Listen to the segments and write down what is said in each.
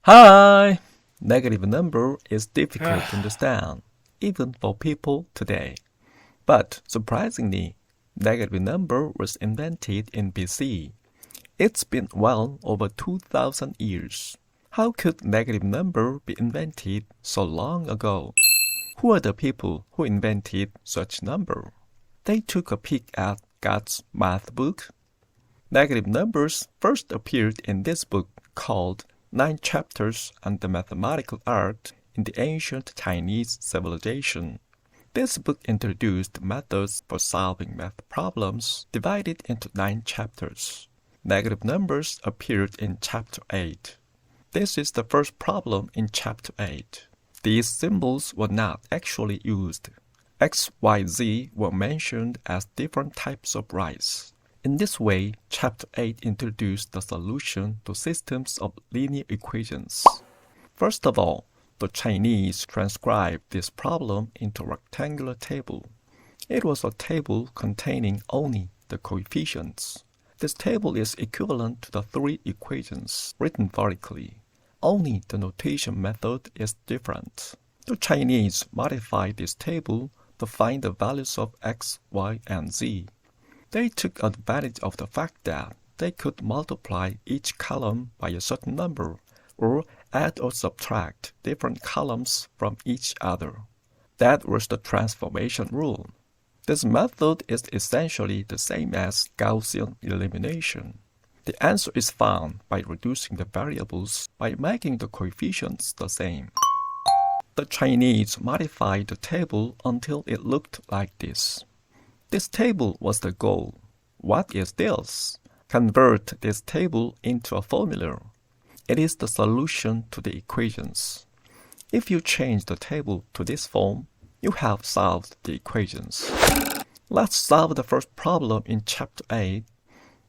Hi! Negative number is difficult to understand, even for people today. But surprisingly, negative number was invented in BC. It's been well over 2,000 years. How could negative number be invented so long ago? Who are the people who invented such number? They took a peek at God's math book. Negative numbers first appeared in this book called 9 Chapters on the Mathematical Art in the Ancient Chinese Civilization. This book introduced methods for solving math problems divided into 9 chapters. Negative numbers appeared in Chapter 8. This is the first problem in Chapter 8. These symbols were not actually used. X, Y, Z were mentioned as different types of rice. In this way, Chapter 8 introduced the solution to systems of linear equations. First of all, the Chinese transcribed this problem into a rectangular table. It was a table containing only the coefficients. This table is equivalent to the 3 equations written vertically. Only the notation method is different. The Chinese modified this table to find the values of x, y, and z. They took advantage of the fact that they could multiply each column by a certain number, or add or subtract different columns from each other. That was the transformation rule. This method is essentially the same as Gaussian elimination. The answer is found by reducing the variables by making the coefficients the same. The Chinese modified the table until it looked like this. This table was the goal. What is this? Convert this table into a formula. It is the solution to the equations. If you change the table to this form, you have solved the equations. Let's solve the first problem in Chapter 8.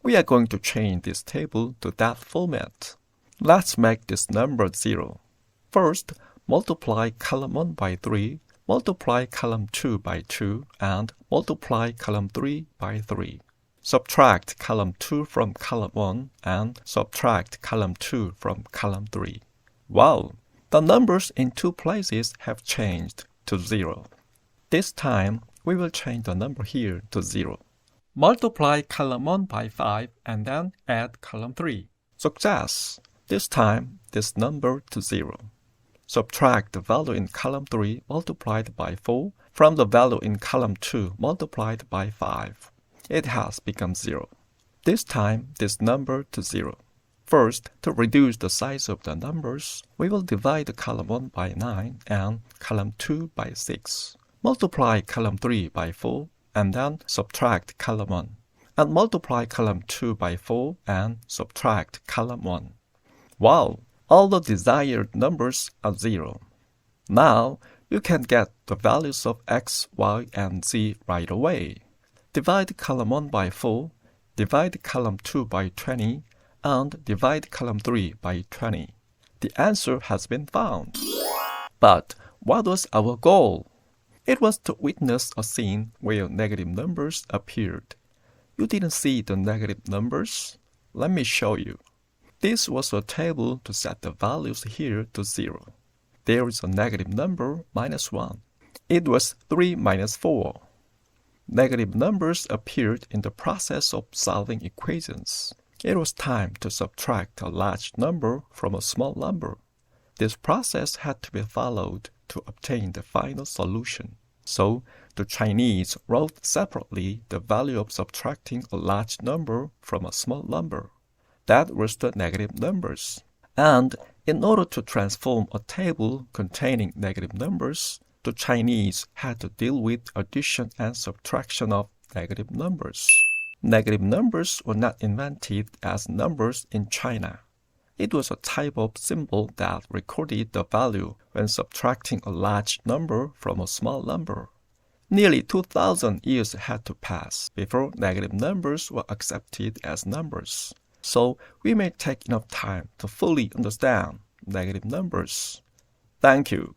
We are going to change this table to that format. Let's make this number 0. First, multiply column 1 by 3, multiply column 2 by 2, and multiply column 3 by 3. Subtract column 2 from column 1 and subtract column 2 from column 3. Wow! The numbers in 2 places have changed to 0. This time, we will change the number here to 0. Multiply column 1 by 5 and then add column 3. Success! This time, this number to 0. Subtract the value in column 3 multiplied by 4 from the value in column 2 multiplied by 5. It has become 0. This time, this number to 0. First, to reduce the size of the numbers, we will divide the column 1 by 9 and column 2 by 6. Multiply column 3 by 4 and then subtract column 1. And multiply column 2 by 4 and subtract column 1. Wow! All the desired numbers are 0. Now, you can get the values of x, y, and z right away. Divide column 1 by 4, divide column 2 by 20, and divide column 3 by 20. The answer has been found. But what was our goal? It was to witness a scene where negative numbers appeared. You didn't see the negative numbers? Let me show you. This was a table to set the values here to 0. There is a negative number, minus 1. It was 3 minus 4. Negative numbers appeared in the process of solving equations. It was time to subtract a large number from a small number. This process had to be followed to obtain the final solution. So, the Chinese wrote separately the value of subtracting a large number from a small number. That was the negative numbers. And in order to transform a table containing negative numbers, the Chinese had to deal with addition and subtraction of negative numbers. Negative numbers were not invented as numbers in China. It was a type of symbol that recorded the value when subtracting a large number from a small number. Nearly 2,000 years had to pass before negative numbers were accepted as numbers. So we may take enough time to fully understand negative numbers. Thank you.